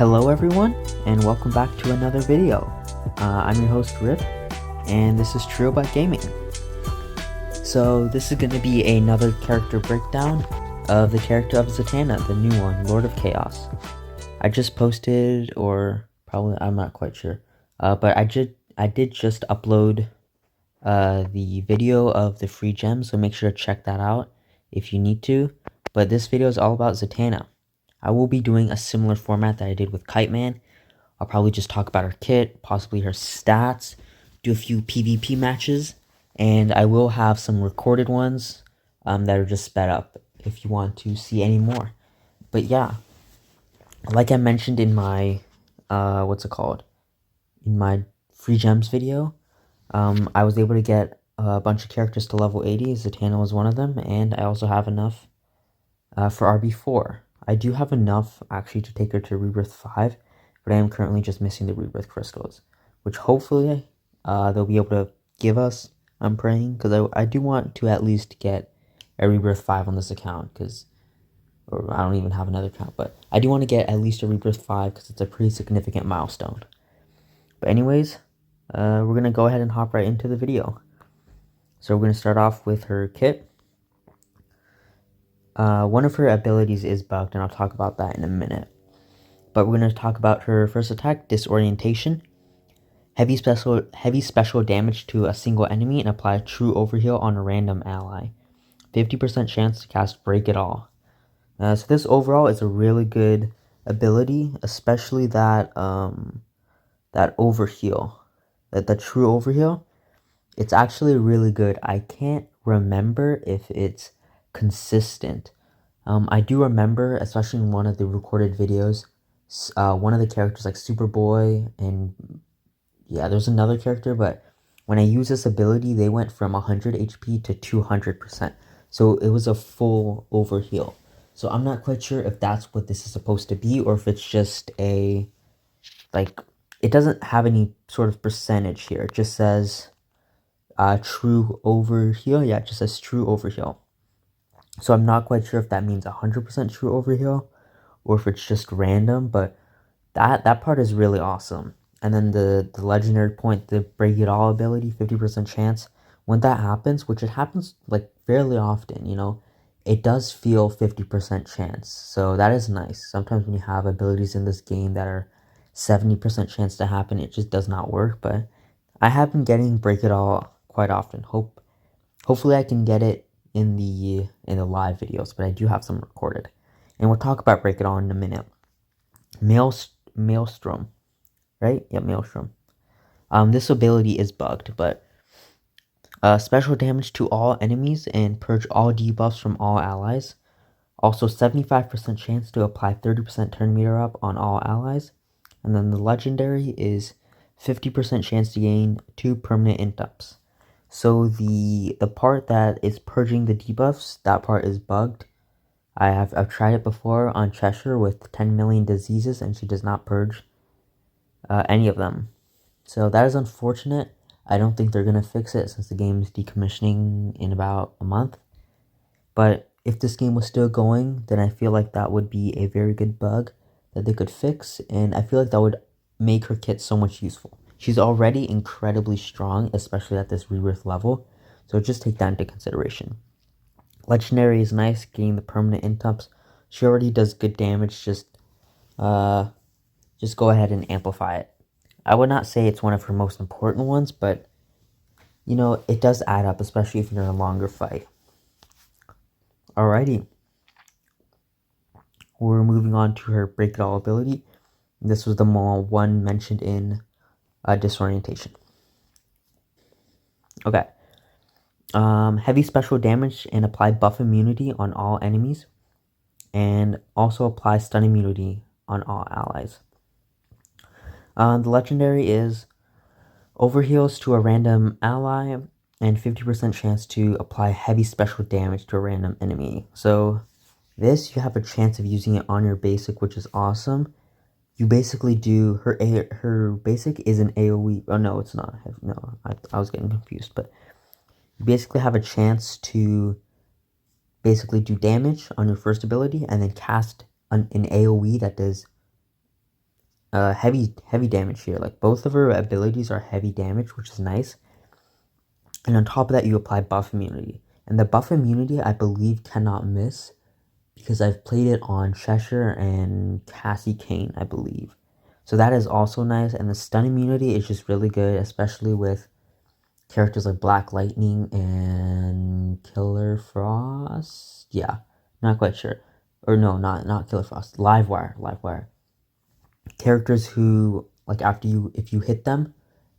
Hello everyone, and welcome back to another video. I'm your host Rip, and this is Triobyte Gaming. So this is going to be another character breakdown of the character of Zatanna, the new one, Lord of Chaos. I just posted, or probably, I'm not quite sure, but I did just upload the video of the free gems, so make sure to check that out if you need to. But this video is all about Zatanna. I will be doing a similar format that I did with Kite Man. I'll probably just talk about her kit, possibly her stats, do a few PvP matches, and I will have some recorded ones that are just sped up if you want to see any more. But yeah, like I mentioned in my, in my free gems video, I was able to get a bunch of characters to level 80, Zatanna was one of them, and I also have enough for RB4. I do have enough actually to take her to Rebirth 5, but I am currently just missing the Rebirth crystals, which hopefully they'll be able to give us. I'm praying, because I do want to at least get a Rebirth 5 on this account, or I don't even have another account, but I do want to get at least a Rebirth 5 because it's a pretty significant milestone. But anyways, we're going to go ahead and hop right into the video. So we're going to start off with her kit. One of her abilities is bugged, and I'll talk about that in a minute. But we're going to talk about her first attack, Disorientation. Heavy special damage to a single enemy and apply true overheal on a random ally. 50% chance to cast Break It All. So this overall is a really good ability, especially that that overheal, that true overheal. It's actually really good. I can't remember if it's consistent. I do remember, especially in one of the recorded videos, one of the characters like Superboy, and yeah, there's another character, but when I use this ability, they went from 100 HP to 200%. So it was a full overheal. So I'm not quite sure if that's what this is supposed to be, or if it's just a, like, it doesn't have any sort of percentage here. It just says true overheal. Yeah, it just says true overheal. So I'm not quite sure if that means 100% true overheal, or if it's just random, but that part is really awesome. And then the legendary point, the Break It All ability, 50% chance. When that happens, which it happens like fairly often, you know, it does feel 50% chance. So that is nice. Sometimes when you have abilities in this game that are 70% chance to happen, it just does not work. But I have been getting Break It All quite often. Hopefully I can get it in the live videos, but I do have some recorded. And we'll talk about Break It All in a minute. Maelstrom, right? Yeah, Maelstrom. This ability is bugged, but special damage to all enemies and purge all debuffs from all allies. Also 75% chance to apply 30% turn meter up on all allies. And then the legendary is 50% chance to gain 2 permanent int-ups. So the part that is purging the debuffs, that part is bugged. I've tried it before on Cheshire with 10 million diseases, and she does not purge any of them. So that is unfortunate. I don't think they're going to fix it since the game is decommissioning in about a month. But if this game was still going, then I feel like that would be a very good bug that they could fix, and I feel like that would make her kit so much useful. She's already incredibly strong, especially at this Rebirth level, so just take that into consideration. Legendary is nice, getting the permanent int-ups. She already does good damage, just go ahead and amplify it. I would not say it's one of her most important ones, but, you know, it does add up, especially if you're in a longer fight. Alrighty. We're moving on to her Break It All ability. This was the one mentioned in Disorientation. Okay. Heavy special damage and apply buff immunity on all enemies. And also apply stun immunity on all allies. The legendary is overheals to a random ally and 50% chance to apply heavy special damage to a random enemy. So this, you have a chance of using it on your basic, which is awesome. You basically do, her basic is an AoE. Oh, no, it's not. No, I was getting confused. But you basically have a chance to basically do damage on your first ability and then cast an AoE that does heavy damage here. Like both of her abilities are heavy damage, which is nice. And on top of that, you apply buff immunity. And the buff immunity, I believe, cannot miss because I've played it on Cheshire and Cassie Kane, I believe. So that is also nice. And the stun immunity is just really good, especially with characters like Black Lightning and Killer Frost. Yeah, not quite sure. Or no, not Killer Frost. Livewire. Characters who, like, if you hit them,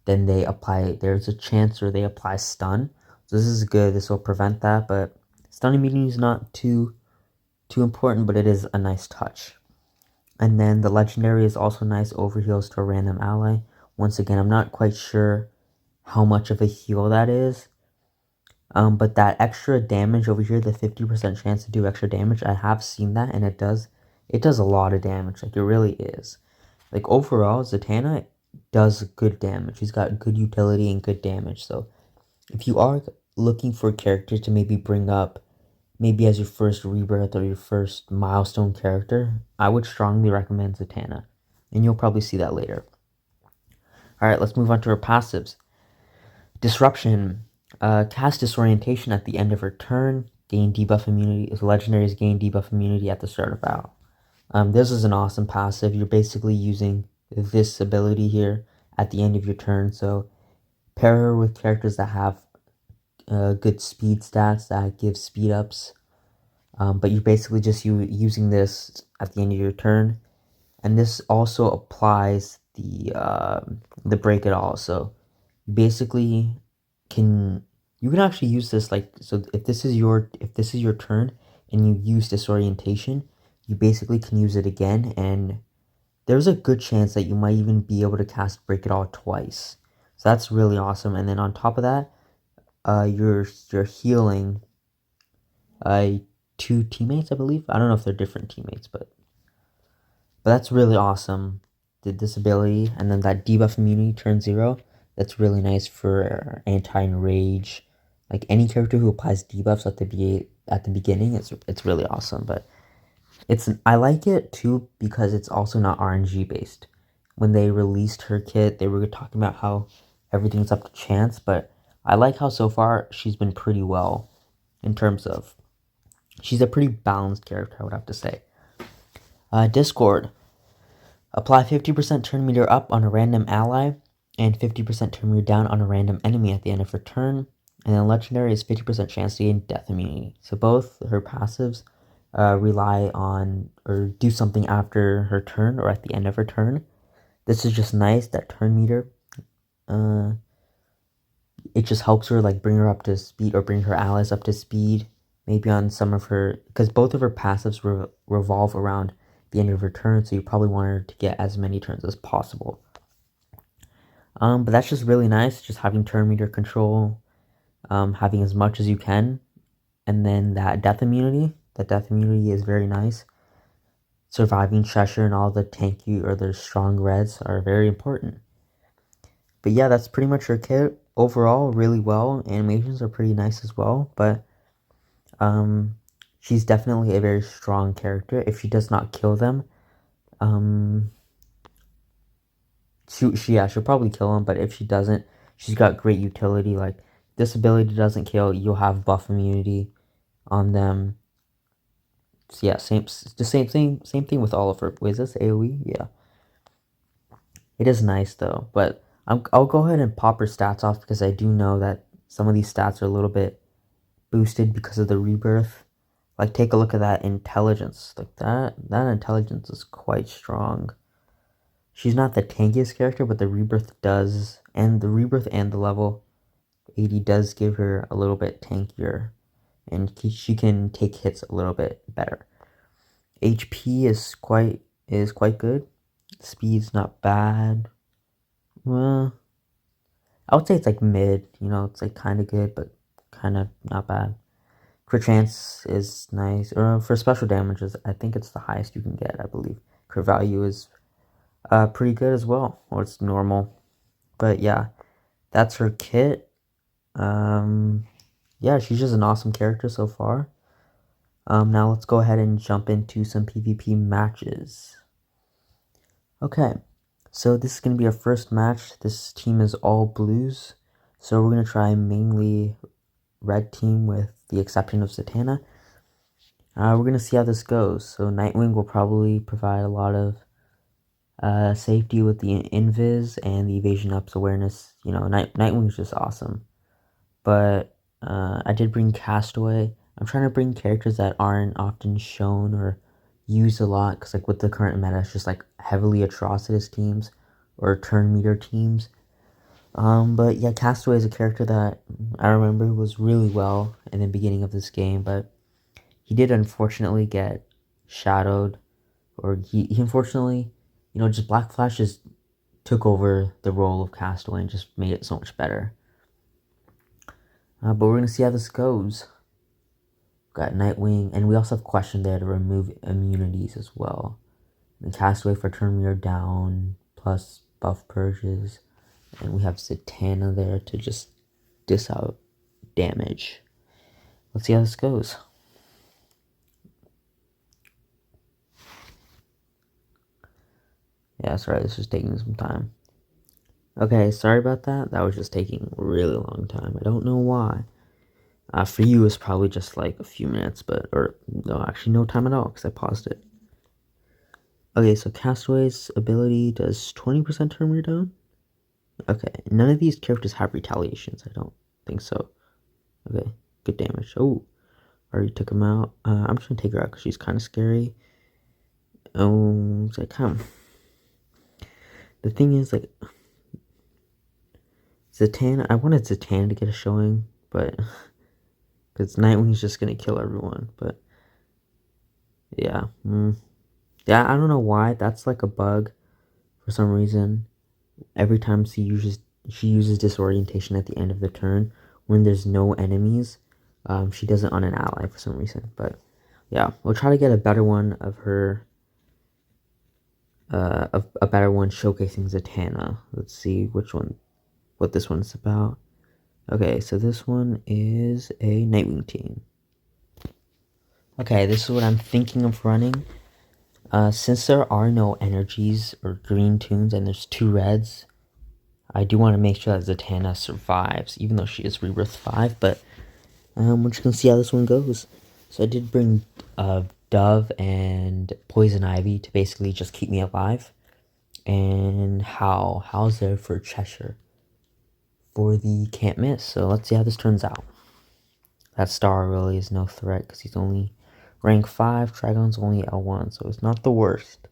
then there's a chance or they apply stun. So this is good. This will prevent that, but stun immunity is not too important, but it is a nice touch. And then the legendary is also nice, overheals to a random ally. Once again, I'm not quite sure how much of a heal that is. But that extra damage over here, the 50% chance to do extra damage, I have seen that, and it does a lot of damage. Like, it really is. Like, overall, Zatanna does good damage. She's got good utility and good damage. So, if you are looking for characters to maybe bring up, maybe as your first rebirth or your first milestone character, I would strongly recommend Zatanna. And you'll probably see that later. Alright, let's move on to her passives. Disruption. Cast Disorientation at the end of her turn. Gain debuff immunity. Legendaries gain debuff immunity at the start of battle. This is an awesome passive. You're basically using this ability here at the end of your turn. So pair her with characters that have good speed stats that give speed ups. But you're basically just using this at the end of your turn. And this also applies the break it all. So basically you can actually use this, like, so if this is your turn and you use disorientation, you basically can use it again, and there's a good chance that you might even be able to cast break it all twice. So that's really awesome. And then on top of that, you're healing two teammates, I believe. I don't know if they're different teammates, but that's really awesome. The disability, and then that debuff immunity turn 0. That's really nice for anti-enrage. Like, any character who applies debuffs at the beginning, it's really awesome. But I like it too because it's also not RNG based. When they released her kit, they were talking about how everything's up to chance, but I like how so far she's been pretty well in terms of she's a pretty balanced character, I would have to say. Discord. Apply 50% turn meter up on a random ally and 50% turn meter down on a random enemy at the end of her turn. And then legendary is 50% chance to gain death immunity. So both her passives rely on or do something after her turn or at the end of her turn. This is just nice, that turn meter. It just helps her, like, bring her up to speed or bring her allies up to speed. Maybe on some of her, because both of her passives revolve around the end of her turn, so you probably want her to get as many turns as possible. But that's just really nice, just having turn meter control, having as much as you can, and then that death immunity is very nice. Surviving Cheshire and all the tanky or the strong reds are very important. But yeah, that's pretty much her kit. Overall, really well. Animations are pretty nice as well, but she's definitely a very strong character. If she does not kill them, she'll probably kill them, but if she doesn't, she's got great utility. Like, this ability doesn't kill, you'll have buff immunity on them. So yeah, same thing with all of her. Wait, is this AoE? Yeah. It is nice though, but I'll go ahead and pop her stats off because I do know that some of these stats are a little bit boosted because of the rebirth. Like, take a look at that intelligence. Like, that intelligence is quite strong. She's not the tankiest character, but the rebirth does, and the level 80 does give her a little bit tankier, and she can take hits a little bit better. HP is quite good. Speed's not bad. Well, I would say it's like mid. It's like kind of good, but kind of not bad. Crit chance is nice. Or for special damages, I think it's the highest you can get, I believe. Crit value is pretty good as well. Or it's normal. But yeah, that's her kit. Yeah, she's just an awesome character so far. Now let's go ahead and jump into some PvP matches. Okay, So this is going to be our first match. This team is all blues. So we're going to try mainly red team with the exception of Zatanna. We're going to see how this goes. So Nightwing will probably provide a lot of safety with the invis and the evasion ups awareness. You know, Nightwing's just awesome. But I did bring Castaway. I'm trying to bring characters that aren't often shown or used a lot, because like with the current meta, it's just like heavily Atrocitus teams or turn meter teams. But yeah, Castaway is a character that I remember was really well in the beginning of this game, but he did unfortunately get shadowed, or he unfortunately, just Black Flash just took over the role of Castaway and just made it so much better. But we're gonna see how this goes. Got Nightwing, and we also have Question there to remove immunities as well. And Castaway for turn meter down, plus buff purges. And we have Zatanna there to just dish out damage. Let's see how this goes. Yeah, sorry, this is taking some time. Okay, sorry about that. That was just taking a really long time. I don't know why. For you, it's probably just like a few minutes, or no, actually no time at all, because I paused it. Okay, so Castaway's ability does 20% turn meter down. Okay, none of these characters have retaliations. I don't think so. Okay, good damage. Oh, already took him out. I'm just gonna take her out because she's kind of scary. Oh, it's like, come. The thing is, like, Zatanna, I wanted Zatanna to get a showing, but because Nightwing's just gonna kill everyone. But yeah, yeah, I don't know why. That's like a bug for some reason. Every time she uses disorientation at the end of the turn when there's no enemies. She does it on an ally for some reason. But yeah, we'll try to get a better one of her. A better one showcasing Zatanna. Let's see what this one's about. Okay, so this one is a Nightwing team. Okay, this is what I'm thinking of running. Since there are no energies or green tunes and there's 2 reds, I do want to make sure that Zatanna survives, even though she is Rebirth 5, but we're just going to see how this one goes. So I did bring Dove and Poison Ivy to basically just keep me alive. And How's there for Cheshire for the can't miss. So let's see how this turns out. That star really is no threat because he's only rank 5. Trigon's only L1, so it's not the worst.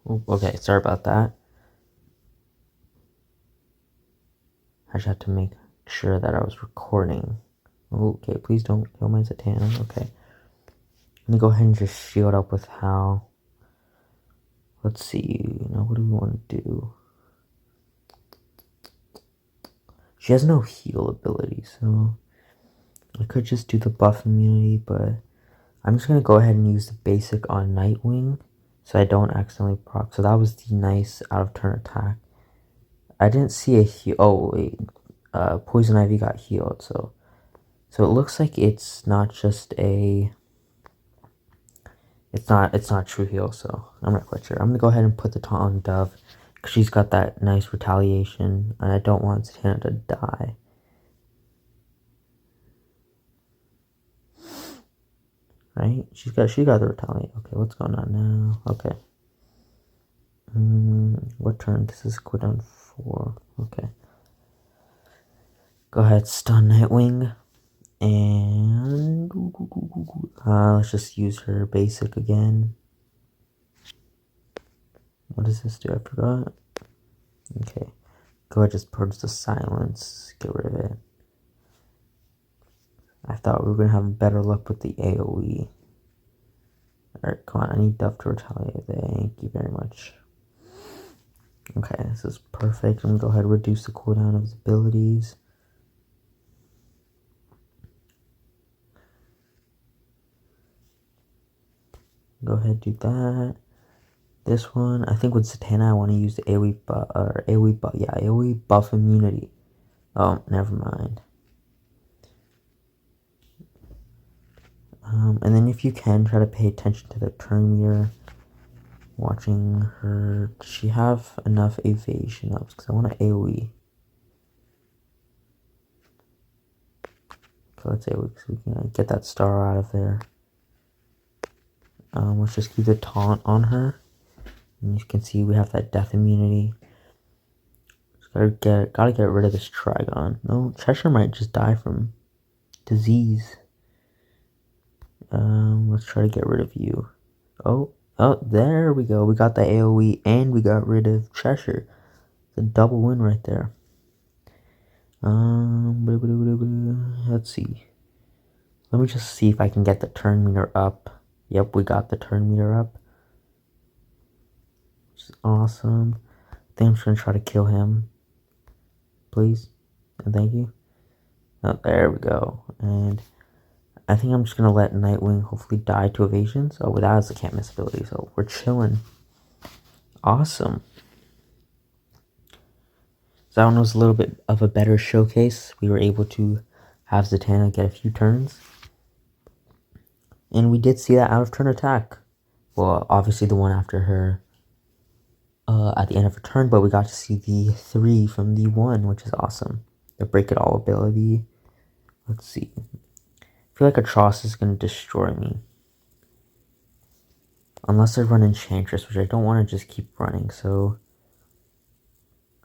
Oh, okay, sorry about that. I just had to make sure that I was recording. Okay, please don't kill my Zatanna. Okay. Let me go ahead and just shield up with How. Let's see. Now, what do we want to do? She has no heal ability, so I could just do the buff immunity, but I'm just going to go ahead and use the basic on Nightwing so I don't accidentally proc. So that was the nice out of turn attack. I didn't see a heal. Oh, wait. Poison Ivy got healed, so it looks like it's not just a... It's not true heal, so I'm not quite sure. I'm going to go ahead and put the taunt on Dove because she's got that nice retaliation, and I don't want Zatanna to die. Right? She got the retaliate. Okay, what's going on now? Okay. What turn? This is cooldown 4. Okay. Go ahead, stun Nightwing. And let's just use her basic again. What does this do? I forgot. Okay. Go ahead, just purge the silence. Get rid of it. I thought we were going to have better luck with the AoE. Alright, come on. I need Duff to retaliate. Thank you very much. Okay, this is perfect. I'm going to go ahead and reduce the cooldown of his abilities. Go ahead, do that. This one, I think with Zatanna, I want to use the AoE buff immunity. Oh, never mind. And then if you can, try to pay attention to the turn meter. Watching her. Does she have enough evasion ups? Because I want to AoE. Okay, let's AoE because we can get that star out of there. Let's just keep the taunt on her. And you can see we have that death immunity. Just gotta get rid of this Trigon. No, Cheshire might just die from disease. Let's try to get rid of you. Oh, there we go. We got the AoE and we got rid of Cheshire. It's a double win right there. Let's see. Let me just see if I can get the turn meter up. Yep, we got the turn meter up. Which is awesome. I think I'm just gonna try to kill him. Please. And thank you. Oh, there we go. And I think I'm just gonna let Nightwing hopefully die to evasion. So that has the can't miss ability. So we're chilling. Awesome. So that one was a little bit of a better showcase. We were able to have Zatanna get a few turns. And we did see that out of turn attack. Well, obviously the one after her at the end of her turn, but we got to see the 3 from the 1, which is awesome. The break it all ability. Let's see. I feel like Atross is going to destroy me. Unless I run Enchantress, which I don't want to just keep running, so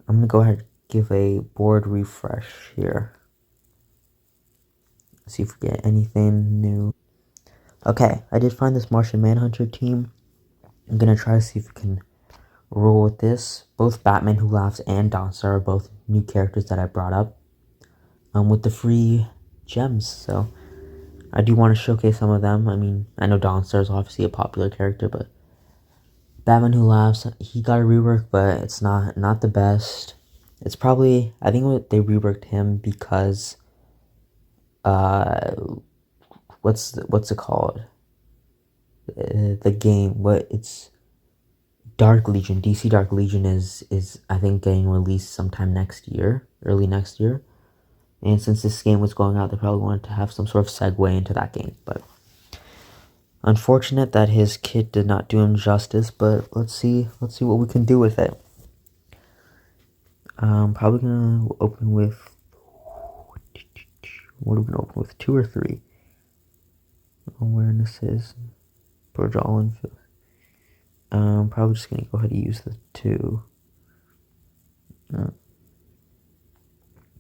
I'm going to go ahead and give a board refresh here. See if we get anything new. Okay, I did find this Martian Manhunter team. I'm going to try to see if we can roll with this. Both Batman Who Laughs and Dawnstar are both new characters that I brought up with the free gems, so I do want to showcase some of them. I mean, I know Dawnstar is obviously a popular character, but Batman Who Laughs, he got a rework, but it's not the best. It's probably, I think they reworked him because what's it called? The game, it's Dark Legion. DC Dark Legion is I think getting released sometime next year, early next year. And since this game was going out, they probably wanted to have some sort of segue into that game. But unfortunate that his kit did not do him justice. But let's see what we can do with it. Probably gonna open with, what are we gonna open with? 2 or 3? Awarenesses. Purge all infill. Probably just gonna go ahead and use the 2.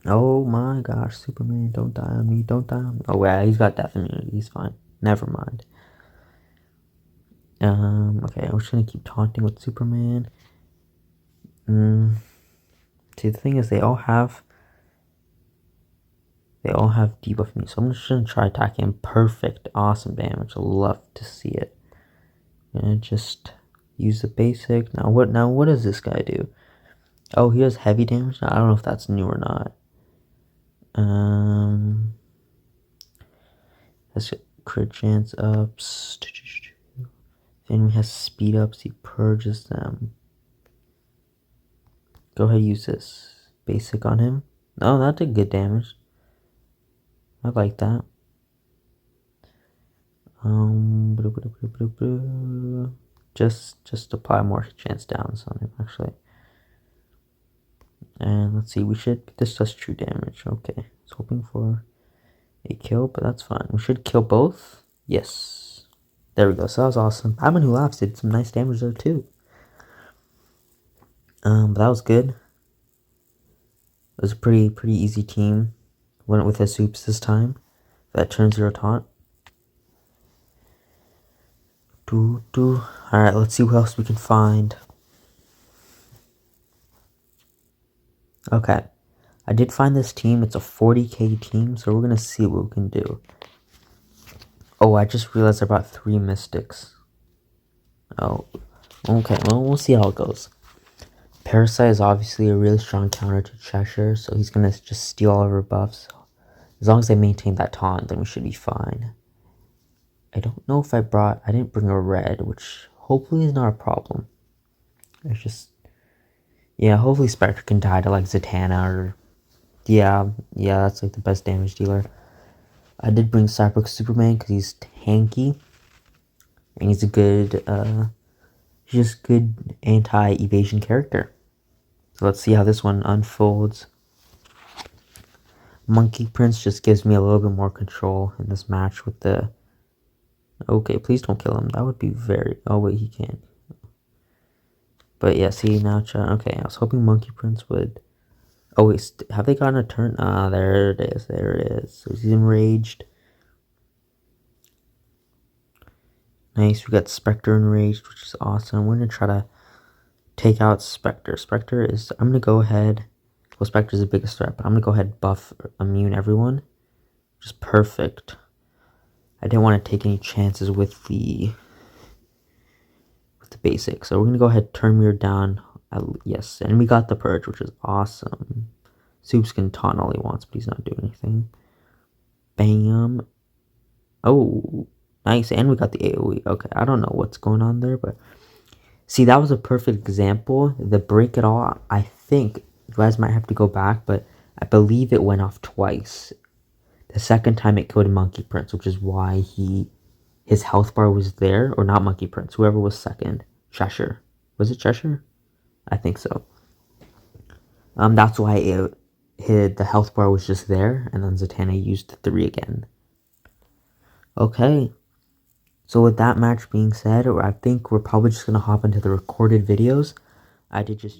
Oh my gosh, Superman, don't die on me, don't die on me. Oh yeah, he's got death immunity, he's fine. Never mind. Okay, I'm just gonna keep taunting with Superman. See, the thing is, they all have debuff me, so I'm just gonna try attacking him. Perfect, awesome damage. I love to see it. And just use the basic. Now what does this guy do? Oh, he does heavy damage. I don't know if that's new or not. Let's get crit chance ups. Then we have speed ups. He purges them. Go ahead, use this basic on him. Oh, that did good damage. I like that. Just apply more chance downs on him actually. And let's see, this does true damage. Okay, I was hoping for a kill, but that's fine. We should kill both. Yes. There we go. So that was awesome. Batman Who Laughs did some nice damage there too. But that was good. It was a pretty easy team. Went with his soups this time. That turn 0 taunt. Alright, let's see what else we can find. Okay. I did find this team. It's a 40k team, so we're gonna see what we can do. Oh, I just realized I brought 3 mystics. Oh, okay. Well, we'll see how it goes. Parasite is obviously a really strong counter to Cheshire, so he's gonna just steal all of her buffs. As long as I maintain that taunt, then we should be fine. I don't know if I didn't bring a red, which hopefully is not a problem. It's just, yeah, hopefully Spectre can die to like Zatanna or, yeah, that's like the best damage dealer. I did bring Cyborg Superman because he's tanky, and he's a good She's just good anti-evasion character. So let's see how this one unfolds. Monkey Prince just gives me a little bit more control in this match with the... Okay, please don't kill him. That would be very... Oh, wait, he can't. But yeah, see, now... Okay, I was hoping Monkey Prince would... Oh, wait, have they gotten a turn? Ah, there it is. There it is. So he's enraged. Nice, we got Spectre enraged, which is awesome. We're going to try to take out Spectre. Spectre is... I'm going to go ahead... Well, Spectre is the biggest threat, but I'm going to go ahead and buff immune everyone. Just perfect. I didn't want to take any chances with the basics. So we're going to go ahead and turn Mirror down. Yes, and we got the Purge, which is awesome. Soups can taunt all he wants, but he's not doing anything. Bam. Oh, nice. And we got the AoE. Okay, I don't know what's going on there, but... See, that was a perfect example. The Break It All, I think... You guys might have to go back, but I believe it went off twice. The second time it killed Monkey Prince, which is why his health bar was there. Or not Monkey Prince, whoever was second. Cheshire. Was it Cheshire? I think so. That's why the health bar was just there, and then Zatanna used the 3 again. Okay. So with that match being said, I think we're probably just going to hop into the recorded videos. I did just...